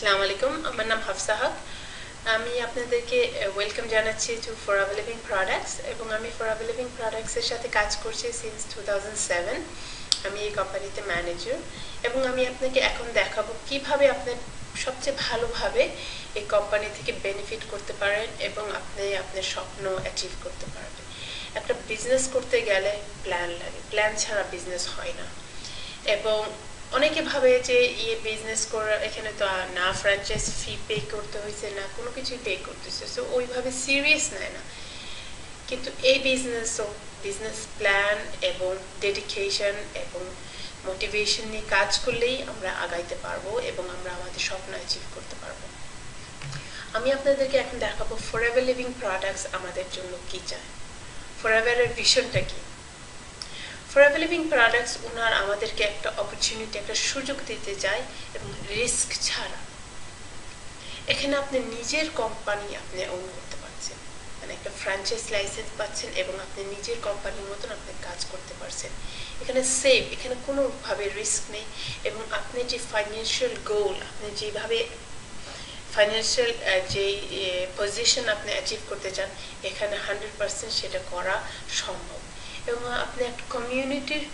আসসালামু আলাইকুম, আমার নাম হাফসা হক। আমি আপনাদেরকে ওয়েলকাম জানাচ্ছি টু ফরএভার লিভিং প্রোডাক্টস এবং আমি ফরএভার লিভিং প্রোডাক্টসের সাথে কাজ করছি সিন্স 2007। আমি এই কোম্পানিতে ম্যানেজার এবং আমি আপনাকে এখন দেখাবো কিভাবে আপনি সবচেয়ে ভালোভাবে এই কোম্পানি থেকে বেনিফিট করতে পারেন এবং আপনি আপনার স্বপ্ন অ্যাচিভ করতে পারবেন। একটা বিজনেস করতে গেলে প্ল্যান লাগে, প্ল্যান ছাড়া বিজনেস হয় না। এবং অনেকে ভাবে যে বিজনেস করা এখানে তো না ফ্র্যাঞ্চাইজ ফি পে করতে হয়েছে না কোনো কিছুই পে করতেছে, সো ওইভাবে সিরিয়াস নেয় না। কিন্তু এই বিজনেস প্ল্যান এবং ডেডিকেশন এবং মোটিভেশন নিয়ে কাজ করলেই আমরা আগাইতে পারবো এবং আমরা আমাদের স্বপ্ন অ্যাচিভ করতে পারবো। আমি আপনাদেরকে এখন দেখাবো ফরএভার লিভিং প্রোডাক্টস আমাদের জন্য কি চায়, ফরএভারের ভিশনটা কি। ফরএভার লিভিং প্রোডাক্টস ওনার আমাদেরকে একটা অপরচুনিটি, একটা সুযোগ দিতে চায় এবং রিস্ক ছাড়া। এখানে আপনি নিজের কোম্পানি আপনি ওন করতে পারছেন, মানে একটা ফ্র্যাঞ্চাইজ লাইসেন্স পাচ্ছেন এবং আপনি নিজের কোম্পানির মতন আপনি কাজ করতে পারছেন। এখানে সেফ, এখানে কোনোভাবে রিস্ক নেই এবং আপনি যে ফাইন্যান্সিয়াল গোল, আপনি যেভাবে ফাইন্যান্সিয়াল যে পজিশন আপনি অ্যাচিভ করতে চান, এখানে 100% সেটা করা সম্ভব। এবং আপনি একটা কমিউনিটির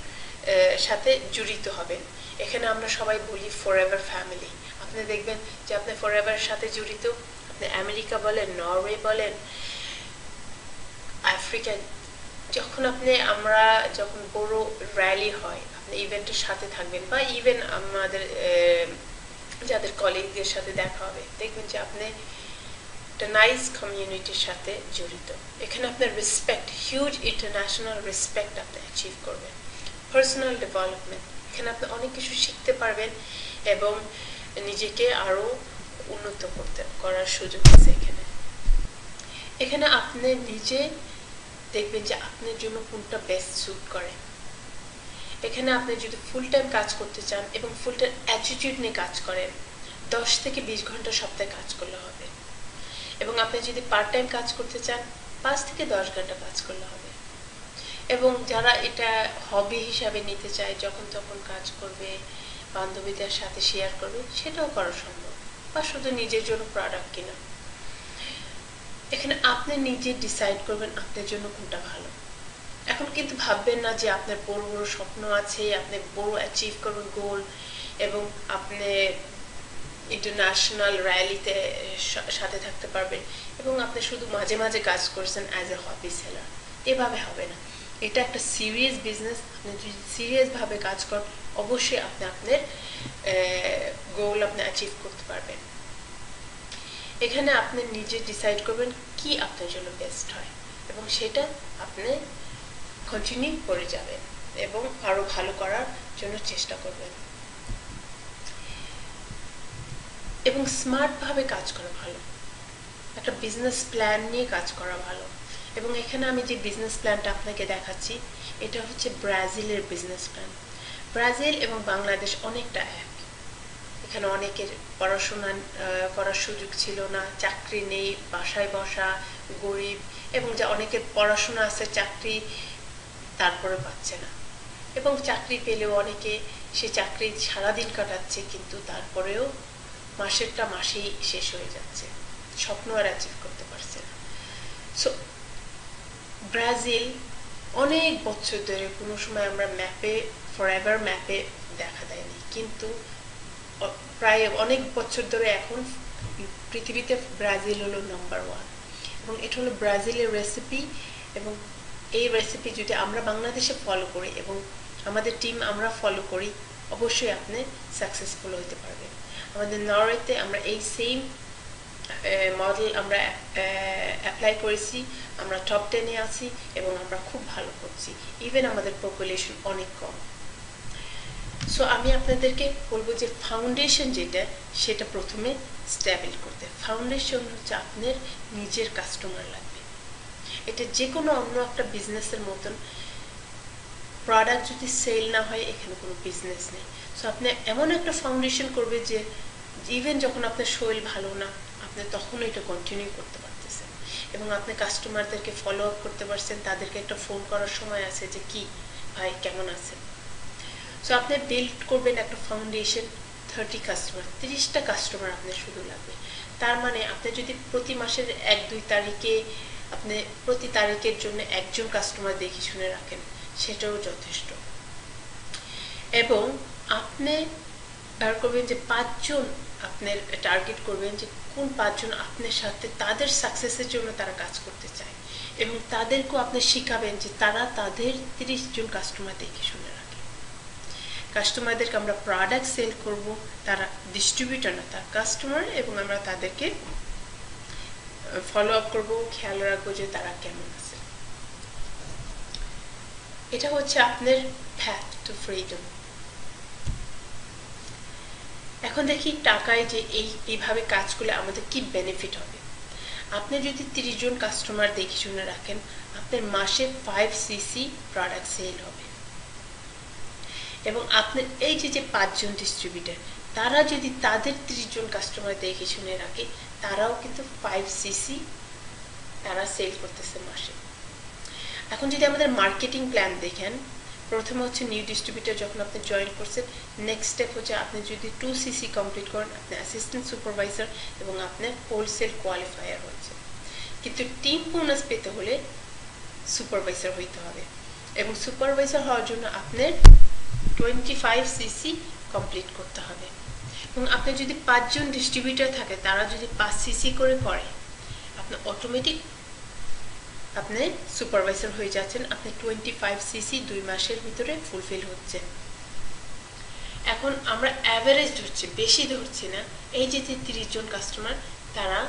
সাথে জড়িত হবেন। এখানে আমরা সবাই বলি ফরএভার ফ্যামিলি। আপনি দেখবেন যে আপনি ফরএভারের সাথে জড়িত, আপনি আমেরিকা বলেন, নরওয়ে বলেন, আফ্রিকা, আমরা যখন বড় র্যালি হয় আপনি ইভেন্টের সাথে থাকবেন বা ইভেন আমাদের যাদের কলিগদের সাথে দেখা হবে, দেখবেন যে আপনি একটা নাইস কমিউনিটির সাথে জড়িত। এখানে আপনার রেসপেক্ট, হিউজ ইন্টারন্যাশনাল রেসপেক্ট আপনি অ্যাচিভ করবেন। পার্সোনাল ডেভেলপমেন্ট, এখানে আপনি অনেক কিছু শিখতে পারবেন এবং নিজেকে আরো উন্নত করার সুযোগ আছে। এখানে আপনি নিজে দেখবেন যে আপনার জন্য কোনটা বেস্ট স্যুট করে। এখানে আপনি যদি ফুল টাইম কাজ করতে চান এবং ফুল টাইম অ্যাটিটিউড নিয়ে কাজ করেন, 10 থেকে 20 ঘন্টা সপ্তাহে কাজ করলে হবে। এবং আপনি যদি পার্ট টাইম কাজ করতে চান, 5 থেকে 10 ঘন্টা কাজ করলে হবে। এবং যারা এটা হবি হিসাবে নিতে চায়, যখন তখন কাজ করবে, বান্ধবীদের সাথে শেয়ার করবে, সেটাও করা সম্ভব, বা শুধু নিজের জন্য প্রোডাক্ট কিনা। এখানে আপনি নিজে ডিসাইড করবেন আপনার জন্য কোনটা ভালো। এখন কিন্তু ভাববেন না যে আপনার বড় বড় স্বপ্ন আছে, আপনি বড় অ্যাচিভ করবেন গোল এবং আপনি ইন্টারন্যাশনাল র্যালিতে সাথে থাকতে পারবেন এবং আপনি শুধু মাঝে মাঝে কাজ করছেন অ্যাজ এ হবি সেলার। এভাবে হবে না, এটা একটা সিরিয়াস বিজনেস। আপনি যদি সিরিয়াসভাবে কাজ করেন, অবশ্যই আপনি আপনার গোল আপনি অ্যাচিভ করতে পারবেন। এখানে আপনি নিজে ডিসাইড করবেন কি আপনার জন্য বেস্ট হয় এবং সেটা আপনি কন্টিনিউ করে যাবেন এবং আরো ভালো করার জন্য চেষ্টা করবেন। এবং স্মার্ট ভাবে কাজ করা ভালো, একটা বিজনেস প্ল্যান নিয়ে কাজ করা ভালো। এবং এখানে আমি যে বিজনেস প্ল্যানটা আপনাকে দেখাচ্ছি, এটা হচ্ছে ব্রাজিলের বিজনেস প্ল্যান। ব্রাজিল এবং বাংলাদেশ অনেকটা এক। এখানে অনেকের পড়াশোনা করার সুযোগ ছিল না, চাকরি নেই, বাসায় বসা, গরিব, এবং যা অনেকের পড়াশোনা আছে, চাকরি তারপরে পাচ্ছে না, এবং চাকরি পেলেও অনেকে সে চাকরি সারাদিন কাটাচ্ছে, কিন্তু তারপরেও মাসেরটা মাসেই শেষ হয়ে যাচ্ছে, স্বপ্ন আর অ্যাচিভ করতে পারছে না। সো ব্রাজিল অনেক বছর ধরে, কোনো সময় আমরা ম্যাপে ফরএভার ম্যাপে দেখা দেয়নি, কিন্তু প্রায় অনেক বছর ধরে এখন পৃথিবীতে ব্রাজিল হলো নাম্বার 1 এবং এটা হলো ব্রাজিলের রেসিপি। এবং এই রেসিপি যদি আমরা বাংলাদেশে ফলো করি এবং আমাদের টিম আমরা ফলো করি, অবশ্যই আপনি সাকসেসফুল হতে পারবেন। আমাদের নরওয়েতে আমরা এই সেম মডেল আমরা অ্যাপ্লাই করেছি, আমরা টপ 10-এ আছি এবং আমরা খুব ভালো করছি, ইভেন আমাদের পপুলেশন অনেক কম। সো আমি আপনাদেরকে বলবো যে ফাউন্ডেশন যেটা, সেটা প্রথমে স্ট্যাবল করতে। ফাউন্ডেশন হচ্ছে আপনার নিজের কাস্টমার লাগবে। এটা যে কোনো অন্য একটা বিজনেসের মতন, প্রোডাক্ট যদি সেল না হয় এখানে কোনো বিজনেস নেই। সো আপনি এমন একটা ফাউন্ডেশন করবে যে ইভেন যখন আপনার শরীর ভালো না, আপনি তখনও এটা কন্টিনিউ করতে পারতেছেন এবং আপনি কাস্টমারদেরকে ফলো আপ করতে পারছেন, তাদেরকে একটা ফোন করার সময় আছে যে কি ভাই কেমন আছেন। সো আপনি বিল্ড করবেন একটা ফাউন্ডেশন 30 কাস্টমার, 30টা কাস্টমার আপনার শুধু লাগবে। তার মানে আপনি যদি প্রতি মাসের 1-2 তারিখে আপনি প্রতি তারিখের জন্য একজন কাস্টমার দেখে শুনে রাখেন, সেটাও যথেষ্ট। এবং আপনি বার করবেন যে 5 জন আপনার টার্গেট করবেন যে কোন 5 জন আপনার সাথে তাদের সাকসেসের জন্য তারা কাজ করতে চায়, এবং তাদেরকেও আপনি শিখাবেন যে তারা তাদের 30 জন কাস্টমার দেখে শুনে রাখে। কাস্টমারদেরকে আমরা প্রোডাক্ট সেল করব, তারা ডিস্ট্রিবিউটর না, তার কাস্টমার, এবং আমরা তাদেরকে ফলো আপ করবো, খেয়াল রাখবো যে তারা কেমন আছে। এটা হচ্ছে আপনার path to freedom। এখন দেখি টাকায় যে এইভাবে কাজ করলে আমাদের কি বেনিফিট হবে। আপনি যদি 30 জন কাস্টমার দেখে শুনে রাখেন, আপনার মাসে 5 সিসি প্রোডাক্ট সেল হবে। এবং আপনার এই যে 5 জন ডিস্ট্রিবিউটর, তারা যদি তাদের 30 জন কাস্টমার দেখে শুনে রাখে, তারাও কিন্তু 5 সিসি তারা সেল করতেছে মাসে। এখন যদি আমাদের মার্কেটিং প্ল্যান দেখেন, প্রথমে হচ্ছে নিউ ডিস্ট্রিবিউটর যখন আপনি জয়েন করছেন, নেক্সট স্টেপ হচ্ছে আপনি যদি 2 সিসি কমপ্লিট করেন, আপনি অ্যাসিস্ট্যান্ট সুপারভাইজার এবং আপনার হোলসেল কোয়ালিফায়ার হচ্ছে। কিন্তু টিম বোনাস পেতে হলে সুপারভাইজার হইতে হবে, এবং সুপারভাইজার হওয়ার জন্য আপনার 25 সিসি কমপ্লিট করতে হবে। এবং আপনি যদি 5 জন ডিস্ট্রিবিউটর থাকে, তারা যদি 5 সিসি করে আপনি অটোমেটিক আপনি সুপারভাইজার হয়ে যাচ্ছেন। আপনি 25 সিসি 2 মাসের ভিতরে ফুলফিল হচ্ছে। এখন আমরা অ্যাভারেজ ধরছি, বেশি ধরছি না। এই যে 30 জন কাস্টমার, তারা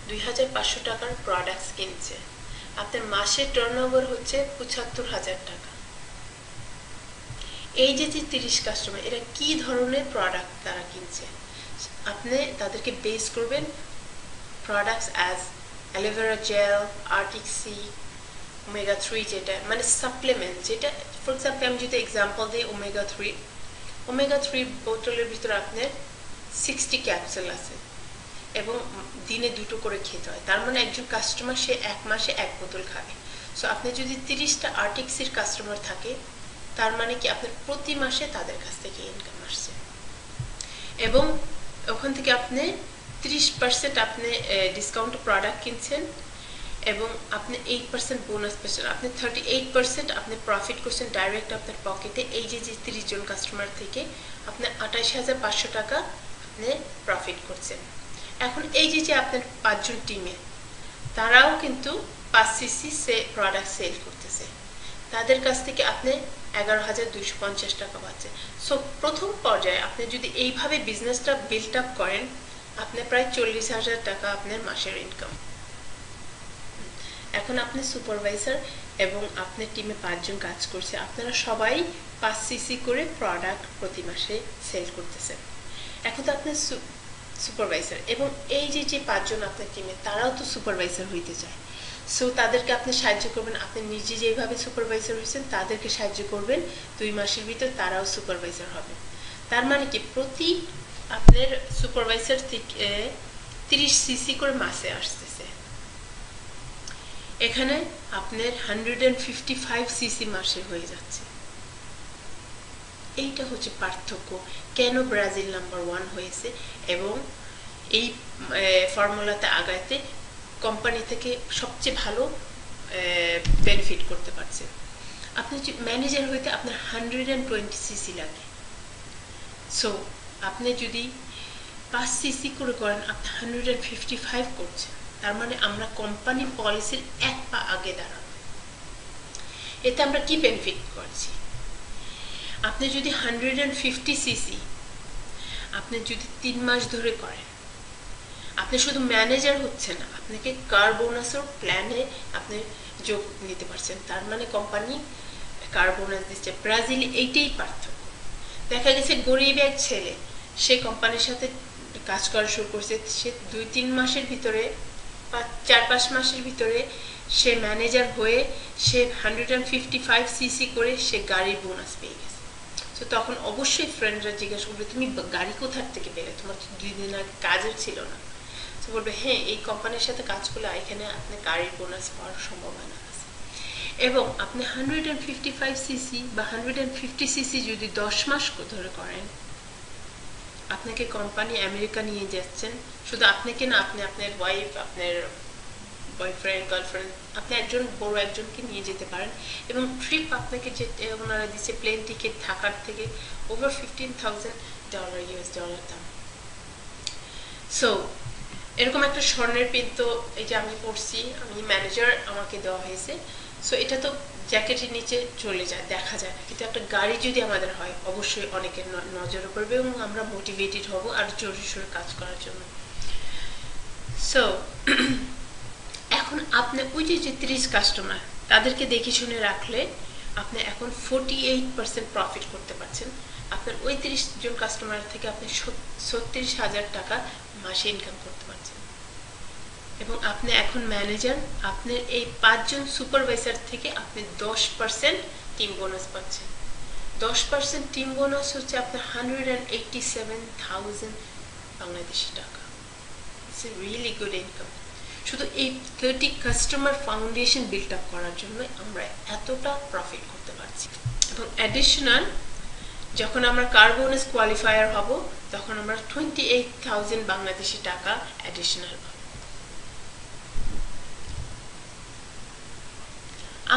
2500 টাকার প্রোডাক্টস কিনছে, আপনার মাসের টার্নওভার হচ্ছে 75,000 টাকা। এই যে 30 কাস্টমার, এরা কি ধরনের প্রোডাক্ট তারা কিনছে, আপনি তাদেরকে বেস করবেন products as aloe vera gel, arctic sea, omega 3, যেটা মানে সাপ্লিমেন্ট, যেটা ফর এক্সাম্পল আমি যদি এক্সাম্পল দিই, ওমেগা 3 বোতলের ভিতরে আপনার 60 ক্যাপসুল আছে, এবং দিনে 2টো করে খেতে হয়। তার মানে একজন কাস্টমার সে 1 মাসে 1 বোতল খাবে। সো আপনি যদি 30টা আর্টিক সির কাস্টমার থাকে, তার মানে কি আপনার প্রতি মাসে তাদের কাছ থেকে ইনকাম আসছে, এবং ওখান থেকে আপনি 30% আপনি ডিসকাউন্ট প্রোডাক্ট কিনছেন, এবং আপনি 8% বোনাস পেয়েছেন। আপনি 38% আপনি প্রফিট করছেন ডাইরেক্ট আপনার পকেটে। এই যে 30 জন কাস্টমার থেকে আপনি 28,500 টাকা আপনি প্রফিট করছেন। এখন এই যে আপনার 5 জন টিমে, তারাও কিন্তু 5 সিসি প্রোডাক্ট সেল করতেছে, তাদের কাছ থেকে আপনি 11,250 টাকা পাচ্ছেন। সো প্রথম পর্যায়ে আপনি যদি এইভাবে বিজনেসটা বিল্ড আপ করেন, আপনি প্রায় 40,000 টাকা আপনার মাসের ইনকাম। এখন আপনি সুপারভাইজার এবং আপনার টিমে 5 জন কাজ করছে, আপনারা সবাই 5 সিসি করে প্রোডাক্ট প্রতি মাসে সেল করতেছেন। এখন তো আপনি সুপারভাইজার, এবং এই যে 5 জন আপনার টিমে, তারাও তো সুপারভাইজার হইতে চায়। সো তাদেরকে আপনি সাহায্য করবেন, আপনি নিজে যেভাবে সুপারভাইজার হয়েছেন তাদেরকে সাহায্য করবেন, 2 মাসের ভিতর তারাও সুপারভাইজার হবে। তার মানে কি প্রতি আপনার সুপারভাইজার থেকে 30 সিসি করে মাসে আসতেছে। এখানে আপনার 155 সিসি মাসে হয়ে যাচ্ছে। এইটা হচ্ছে পার্থক্য, কেন ব্রাজিল নাম্বার 1 হয়েছে, এবং এই ফর্মুলাতে আগাইতে কোম্পানি থেকে সবচেয়ে ভালো বেনিফিট করতে পারছে। আপনি ম্যানেজার হইতে আপনার 120 সিসি লাগে। সো আপনি যদি 5 সিসি করে করেন, আপনি 155 করছেন। তার মানে আমরা কোম্পানি পলিসির 1 পা আগে দাঁড়াবো। এতে আমরা কি বেনিফিট করছি? আপনি যদি 150 সিসি আপনি যদি 3 মাস ধরে করেন, আপনি শুধু ম্যানেজার হচ্ছে না, আপনাকে কার বোনাসের প্ল্যানে আপনি যোগ নিতে পারছেন। তার মানে কোম্পানি কার বোনাস দিচ্ছে। ব্রাজিলে এইটাই পার্থক্য। দেখা গেছে গরিব এক ছেলে, সে কোম্পানির সাথে কাজ করা শুরু করছে, সে 2-3 মাসের ভিতরে, 4-5 মাসের ভিতরে সে ম্যানেজার হয়ে সে 155 সিসি করে সে গাড়ির বোনাস পেয়ে গেছে। তো তখন অবশ্যই ফ্রেন্ডরা জিজ্ঞাসা করবে, তুমি গাড়ি কোথার থেকে পেলে, তোমার 2 দিন আগে কাজের ছিল না? তো বলবে, হ্যাঁ, এই কোম্পানির সাথে কাজ করলে এখানে আপনি গাড়ির বোনাস পাওয়ার সম্ভাবনা আছে। এবং আপনি 155 সিসি বা 150 সিসি যদি 10 মাস ধরে করেন, আপনাকে কোম্পানি আমেরিকা নিয়ে যাচ্ছেন, শুধু আপনাকে না, আপনি আপনার ওয়াইফ, আপনার বয়ফ্রেন্ড, গার্লফ্রেন্ড, আপনি একজন বড় একজনকে নিয়ে যেতে পারেন। এবং ট্রিপ আপনাকে যে ওনারা দিচ্ছে প্লেন টিকিট থাকার থেকে ওভার $15,000 US ডলার দাম। সো এরকম একটা স্বর্ণের পিন তো এই যে আমি পড়ছি, আমি ম্যানেজার আমাকে দেওয়া হয়েছে। সো এটা তো জ্যাকেটের নিচে চলে যায়, দেখা যায় না, কিন্তু একটা গাড়ি যদি আমাদের হয় অবশ্যই অনেকের নজরে পড়বে এবং আমরা মোটিভেটেড হব আর জোরে সোরে কাজ করার জন্য। সো এখন আপনি ওই যে 30 কাস্টমার তাদেরকে দেখে শুনে রাখলে আপনি এখন 48% প্রফিট করতে পারছেন। আপনার ওই 30 জন কাস্টমার থেকে আপনি 36,000 টাকা মাসে ইনকাম করতে পারছেন। এবং আপনি এখন ম্যানেজার, আপনার এই 5 জন সুপারভাইজার থেকে আপনি 10% টিম বোনাস পাচ্ছেন। 10% টিম বোনাস হচ্ছে আপনার 187,000 বাংলাদেশি টাকা। It's a really good income. শুধু এই 30 কাস্টমার ফাউন্ডেশন বিল্ড আপ করার জন্য আমরা এতটা প্রফিট করতে পারছি। এবং অ্যাডিশনাল যখন আমরা কার বোনাস কোয়ালিফায়ার হব তখন আমরা 28,000 বাংলাদেশি টাকা অ্যাডিশনাল পাবো।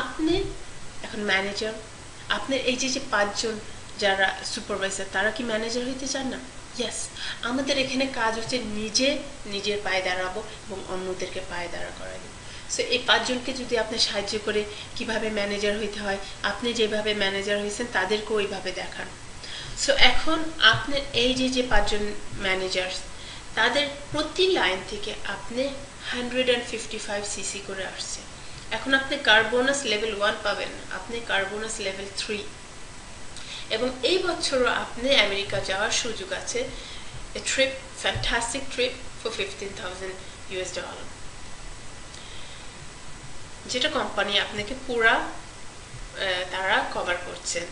আপনি এখন ম্যানেজার, আপনার এই যে 5 জন যারা সুপারভাইজার তারা কি ম্যানেজার হইতে চান না? ইয়েস। আমাদের এখানে কাজ হচ্ছে নিজের পায়ে দাঁড়াবো এবং অন্যদেরকে পায়ে দাঁড়া করাবো। সো এই 5 জনকে যদি আপনি সাহায্য করে কিভাবে ম্যানেজার হইতে হয়, আপনি যেভাবে ম্যানেজার হয়েছেন তাদেরকে ওইভাবে দেখান। সো এখন আপনার এই যে 5 জন ম্যানেজার তাদের প্রতি লাইন থেকে আপনি 155 সিসি করে আসছে। এখন আপনি কার বোনাস লেভেল 1 পাবেন, আপনি কার বোনাস লেভেল 3। এবং এই বছরও আপনি আমেরিকা যাওয়ার সুযোগ আছে, a trip, fantastic trip for $15,000 US dollar, যেটা কোম্পানি আপনাকে পুরা তারা কভার করছেন।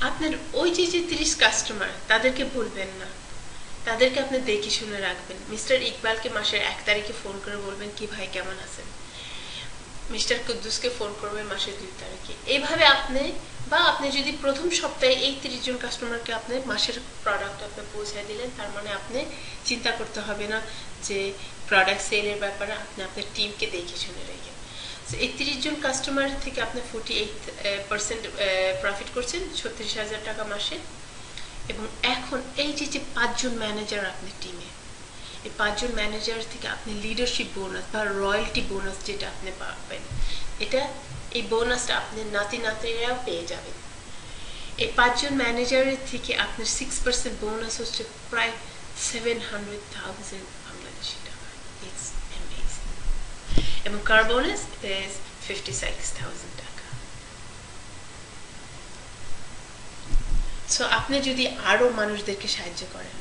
আপনার ওই যে 30 কাস্টমার তাদেরকে ভুলবেন না, তাদেরকে আপনি দেখে শুনে রাখবেন। মিস্টার ইকবালকে মাসের 1 তারিখে ফোন করে বলবেন কি ভাই কেমন আছেন, মিস্টার কুদ্দুসকে ফোন করবেন মাসের 2 তারিখে। এইভাবে আপনি যদি প্রথম সপ্তাহে এই 30 জন কাস্টমারকে আপনি মাসের প্রোডাক্ট আপনি পৌঁছায় দিলেন, তার মানে আপনি চিন্তা করতে হবে না যে প্রোডাক্ট সেলের ব্যাপারে, আপনি আপনার টিমকে দেখে শুনে রাখেন। এই 30 জন কাস্টমার থেকে আপনি 48% প্রফিট করছেন, 36,000 টাকা মাসে। এবং এখন এই যে 5 জন ম্যানেজার আপনার টিমে, এই 5 জন ম্যানেজার থেকে আপনি লিডারশিপ বোনাস বা রয়্যালটি বোনাস যেটা আপনি পাবেন, এই বোনাসটা আপনি নাতিরাও পেয়ে যাবেন। এই 5 জন ম্যানেজারের থেকে আপনার 6% বোনাস হচ্ছে প্রায় 700,000 বাংলাদেশি টাকা। It's amazing. এবং কার বোনাস ইজ 56,000 টাকা। সো আপনি যদি আরো মানুষদেরকে সাহায্য করেন,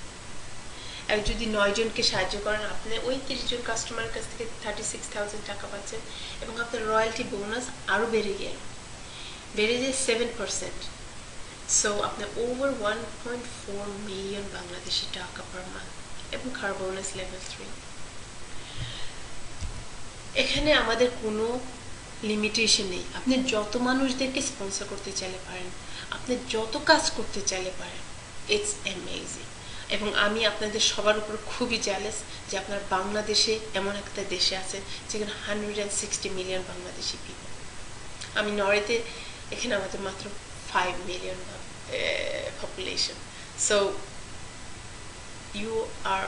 আর যদি 9 জনকে সাহায্য করেন, আপনি ওই 30 জন কাস্টমারের কাছ থেকে 36,000 টাকা পাচ্ছেন। এবং আপনার রয়্যালটি বোনাস আরো বেড়ে যায় 7%। সো আপনার ওভার 1.4 মিলিয়ন বাংলাদেশি টাকা পার মান্থ। এবং কার বোনাস লেভেল 3। এখানে আমাদের কোনো লিমিটেশন নেই, আপনি যত মানুষদেরকে স্পন্সর করতে চাইলে পারেন, আপনি যত কাজ করতে চাইলে পারেন। It's amazing. এবং আমি আপনাদের সবার উপর খুবই জ্যালাস যে আপনার বাংলাদেশে এমন একটা দেশে আছে যেখানে 160 মিলিয়ন বাংলাদেশি পিপল। আমি নরেতে, এখানে আমাদের মাত্র 5 million population. So you are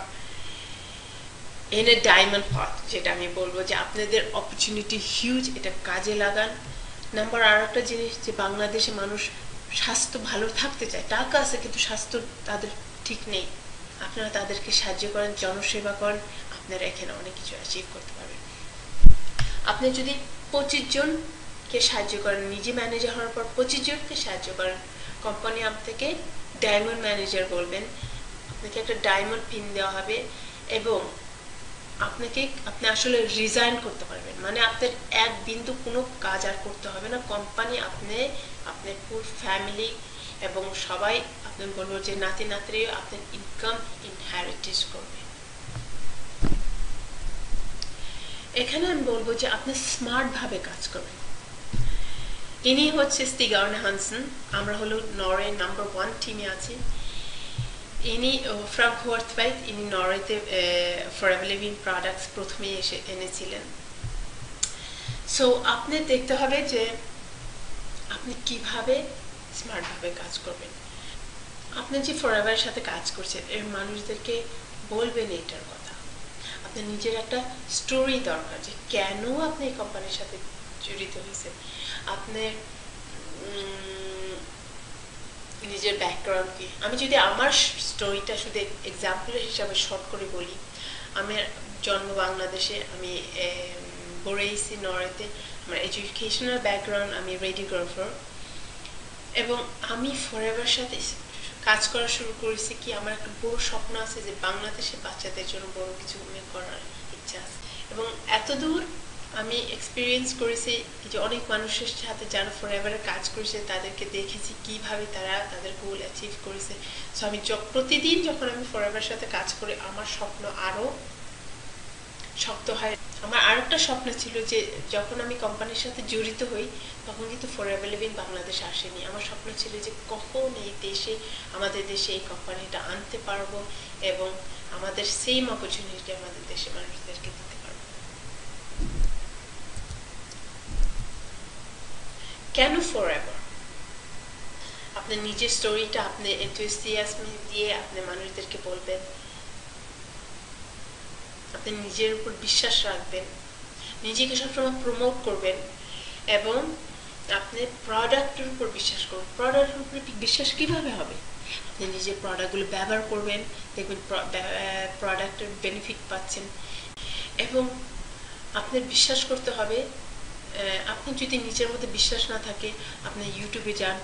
in a diamond path, যেটা আমি বলবো যে আপনাদের অপরচুনিটি হিউজ, এটা কাজে লাগান। নাম্বার আর একটা জিনিস যে বাংলাদেশে মানুষ স্বাস্থ্য ভালো থাকতে চায়, টাকা আছে কিন্তু স্বাস্থ্য তাদের ঠিক নেই, আপনারা তাদেরকে সাহায্য করেন, জনসেবা করেন, আপনারা এখানে অনেক কিছু অ্যাচিভ করতে পারবেন। আপনি যদি 25 জনকে সাহায্য করেন, নিজে ম্যানেজার হওয়ার পর 25 জনকে সাহায্য করেন, কোম্পানি আপনাকে ডায়মন্ড ম্যানেজার বলবেন, আপনাকে একটা ডায়মন্ড পিন দেওয়া হবে এবং আপনি আসলে রিজাইন করতে পারবেন, মানে আপনার এক বিন্দু কোনো কাজ আর করতে হবে না। কোম্পানি আপনার পুরো ফ্যামিলি এবং সবাই আপনি বলবো যে নাতিরাও আপনার ইনকাম ইনহেরিটেন্স করবে। এখানে আমি বলবো যে আপনি স্মার্ট ভাবে কাজ করবেন। ইনি হচ্ছে স্টিগ আর্নে হানসেন, আমরা হলো নরওয়ে নাম্বার 1 টিমে আছি। ইনি ফ্রাঙ্ক হোয়ার্থওয়াইট, ইনি নরওয়েতে ফরএভার লিভিং প্রোডাক্টস প্রথমেই এনেছিলেন। সো আপনি দেখতে হবে যে আপনি কিভাবে স্মার্টভাবে কাজ করবেন। আপনি যে ফরএভারের সাথে কাজ করছেন এর মানুষদেরকে বলবেন এটার কথা। আপনার নিজের একটা স্টোরি দরকার যে কেন আপনি এই কোম্পানির সাথে জড়িত হয়েছেন। আপনার নিজের ব্যাকগ্রাউন্ড কি। আমি যদি আমার স্টোরিটা শুধু এক্সাম্পলের হিসাবে শর্ট করে বলি, আমার জন্ম বাংলাদেশে, আমি বড় হয়েছি নরওয়েতে, আমার এডুকেশনাল ব্যাকগ্রাউন্ড, আমি রেডিওগ্রাফার, এবং আমি ফরএভার সাথে কাজ করা শুরু করেছি কি আমার একটা বড় স্বপ্ন আছে যে বাংলাদেশের বাচ্চাদের জন্য বড় কিছু করার ইচ্ছা আছে। এবং এতদূর আমি এক্সপিরিয়েন্স করেছি যে অনেক মানুষের সাথে যারা ফরএভারে কাজ করেছে তাদেরকে দেখেছি কিভাবে তারা তাদের গোল অ্যাচিভ করেছে। সো আমি প্রতিদিন যখন আমি ফরএভারের সাথে কাজ করি আমার স্বপ্ন আরো শক্ত হয়। আমার আরেকটা স্বপ্ন ছিল যে যখন আমি কোম্পানির সাথে জড়িত হই তখন কিন্তু ফরএভার লিভিং বাংলাদেশ আসেনি। আমার স্বপ্ন ছিল যে কখন এই দেশে, আমাদের দেশে এই কোম্পানিটা আনতে পারবো এবং আমাদের সেম অপরচুনিটি আমাদের দেশে মানুষদেরকে দিতে পারবো। কেন ফরএভার? আপনার নিজের স্টোরিটা আপনি এনথুসিয়াজম দিয়ে আপনি মানুষদেরকে বলবেন, আপনি নিজের উপর বিশ্বাস রাখবেন, নিজেকে সবসময় প্রমোট করবেন এবং আপনি প্রোডাক্টের উপর বিশ্বাস করবেন। প্রোডাক্টের উপর বিশ্বাস কিভাবে হবে? আপনি নিজের প্রোডাক্টগুলো ব্যবহার করবেন, দেখবেন প্রোডাক্টের বেনিফিট পাচ্ছেন। এবং আপনার বিশ্বাস করতে হবে, আপনি যদি নিজের মধ্যে বিশ্বাস না থাকে আপনি ইউটিউবে যান,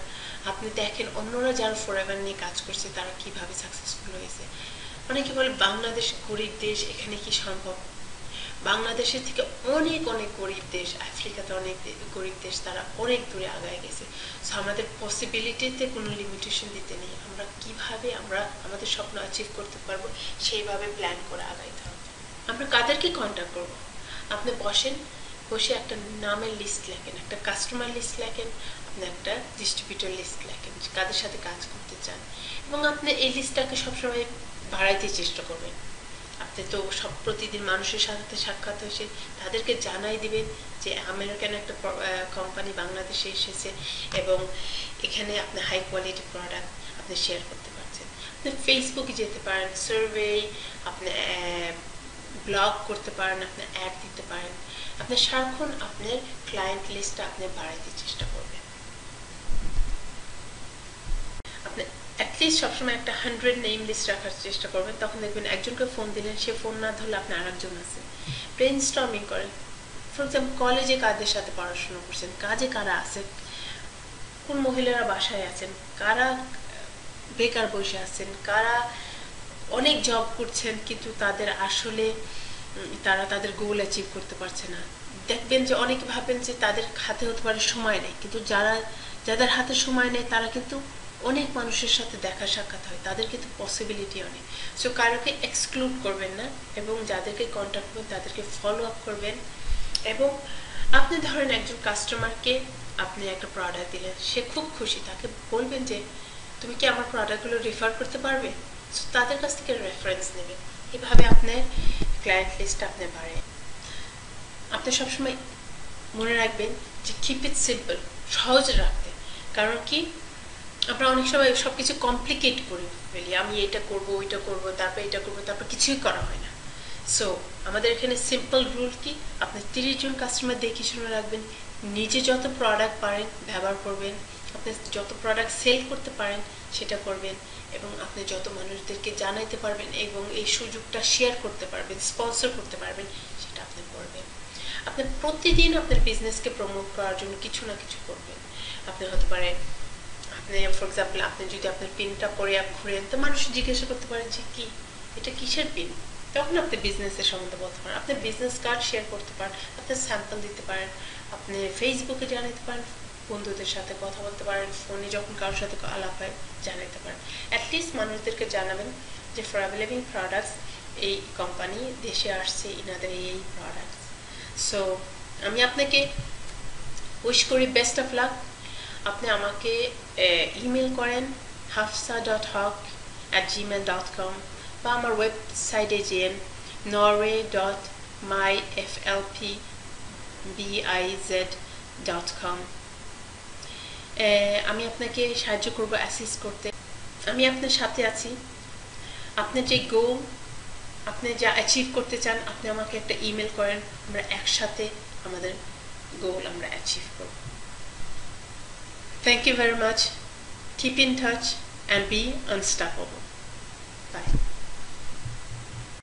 আপনি দেখেন অন্যরা যারা ফরএভার নিয়ে কাজ করছে তারা কিভাবে সাকসেসফুল হয়েছে। অনেকে বলে বাংলাদেশ গরিব দেশ, এখানে কি সম্ভব? বাংলাদেশের থেকে অনেক অনেক গরিব দেশ, আফ্রিকাতে অনেক গরিব দেশ, তারা অনেক দূরে আগায় গেছে। সো আমাদের পসিবিলিটিতে কোনো লিমিটেশন দিতে নেই। আমরা কিভাবে আমরা আমাদের স্বপ্ন অ্যাচিভ করতে পারবো সেইভাবে প্ল্যান করে আগাইতে হবে। আমরা কাদেরকে কন্ট্যাক্ট করবো? আপনি বসে একটা নামের লিস্ট লেখেন, একটা কাস্টমার লিস্ট লেখেন, আপনি একটা ডিস্ট্রিবিউটর লিস্ট লেখেন কাদের সাথে কাজ করতে চান, এবং আপনি এই লিস্টটাকে সবসময় বাড়াইতে চেষ্টা করবেন। আপনি তো সব প্রতিদিন মানুষের সাথে সাক্ষাৎ হয়েছে, তাদেরকে জানাই দিবেন যে আমেরিকান একটা কোম্পানি বাংলাদেশে এসেছে এবং এখানে আপনি হাই কোয়ালিটি প্রোডাক্ট আপনি শেয়ার করতে পারছেন। আপনি ফেসবুকে যেতে পারেন, সার্ভে, আপনি ব্লগ করতে পারেন, আপনি অ্যাড দিতে পারেন। আপনি সারাক্ষণ আপনার ক্লায়েন্ট লিস্টটা আপনি বাড়াইতে চেষ্টা করবেন। আপনি অ্যাটলিস্ট সবসময় একটা 100 নেম লিস্ট রাখার চেষ্টা করবেন। তখন দেখবেন একজনকে ফোন দিলেন, সে ফোন না ধরলে আপনি আরেকজন আছে। ব্রেইনস্টর্মিং করেন। ফর এক্সাম্পল কলেজে কাদের সাথে পড়াশোনা করছেন, কাজে কারা আছেন, কোন মহিলারা বাসায় আছেন, কারা বেকার বসে আছেন, কারা অনেক জব করছেন কিন্তু তাদের আসলে তারা তাদের গোল অ্যাচিভ করতে পারছে না। দেখবেন যে অনেকে ভাবেন যে তাদের হাতে হতে পারে সময় নেই, কিন্তু যাদের হাতে সময় নেই তারা কিন্তু অনেক মানুষের সাথে দেখা সাক্ষাৎ হয়, তাদের কিন্তু পসিবিলিটি অনেক। সো কারোকে এক্সক্লুড করবেন না এবং যাদেরকে কন্ট্যাক্ট করবেন তাদেরকে ফলো আপ করবেন। এবং আপনি ধরেন একজন কাস্টমারকে আপনি একটা প্রোডাক্ট দিলেন, সে খুব খুশি, তাকে বলবেন যে তুমি কি আমার প্রোডাক্টগুলো রেফার করতে পারবে? সো তাদের কাছ থেকে রেফারেন্স নেবেন। এভাবে আপনার ক্লায়েন্ট লিস্ট আপনি বাড়ে। আপনি সবসময় মনে রাখবেন যে কিপ ইট সিম্পল, সহজ রাখতে। কারণ কি আমরা অনেক সময় সবকিছু কমপ্লিকেট করে ফেলি, আমি এটা করব, ওইটা করব, তারপর এটা করব, তারপর কিছুই করা হয় না। সো আমাদের এখানে সিম্পল রুল কি, আপনি 30 জন কাস্টমার দেখে শুনে রাখবেন, নিজে যত প্রোডাক্ট পারেন ব্যবহার করবেন, আপনি যত প্রোডাক্ট সেল করতে পারেন সেটা করবেন, এবং আপনি যত মানুষদেরকে জানাইতে পারবেন এবং এই সুযোগটা শেয়ার করতে পারবেন, স্পন্সর করতে পারবেন, সেটা আপনি করবেন। আপনি প্রতিদিন আপনার বিজনেসকে প্রমোট করার জন্য কিছু না কিছু করবেন। আপনি হতে পারে আপনি ফর এক্সাম্পল আপনি যদি আপনার পিনটা পরে ঘুরেন তো মানুষ জিজ্ঞাসা করতে পারেন যে কি এটা কিসের পিন, তখন আপনি বিজনেসের সম্বন্ধে বলতে পারেন, আপনি বিজনেস কার্ড শেয়ার করতে পারেন, আপনি স্যাম্পল দিতে পারেন, আপনি ফেসবুকে জানাতে পারেন, বন্ধুদের সাথে কথা বলতে পারেন, ফোনে যখন কারোর সাথে আলাপ হয় জানাতে পারেন। অ্যাটলিস্ট মানুষদেরকে জানাবেন যে ফরএভার লিভিং প্রোডাক্টস এই কোম্পানি দেশে আসছে, ইনাদের এই প্রোডাক্টস। সো আমি আপনাকে উইশ করি বেস্ট অফ লাক। আপনি আমাকে ইমেল করেন hafsa.haq norway.myflp@gmail.com বা আমার ওয়েবসাইটে যে norway.myflpbiz.com আমি আপনাকে সাহায্য করব, অ্যাসিস্ট করতে। আমি আপনার সাথে আছি। আপনার যে গোল, আপনি যা অ্যাচিভ করতে চান, আপনি আমাকে একটা ইমেল করেন, আমরা একসাথে আমাদের গোল আমরা অ্যাচিভ করব। Thank you very much. Keep in touch and be unstoppable.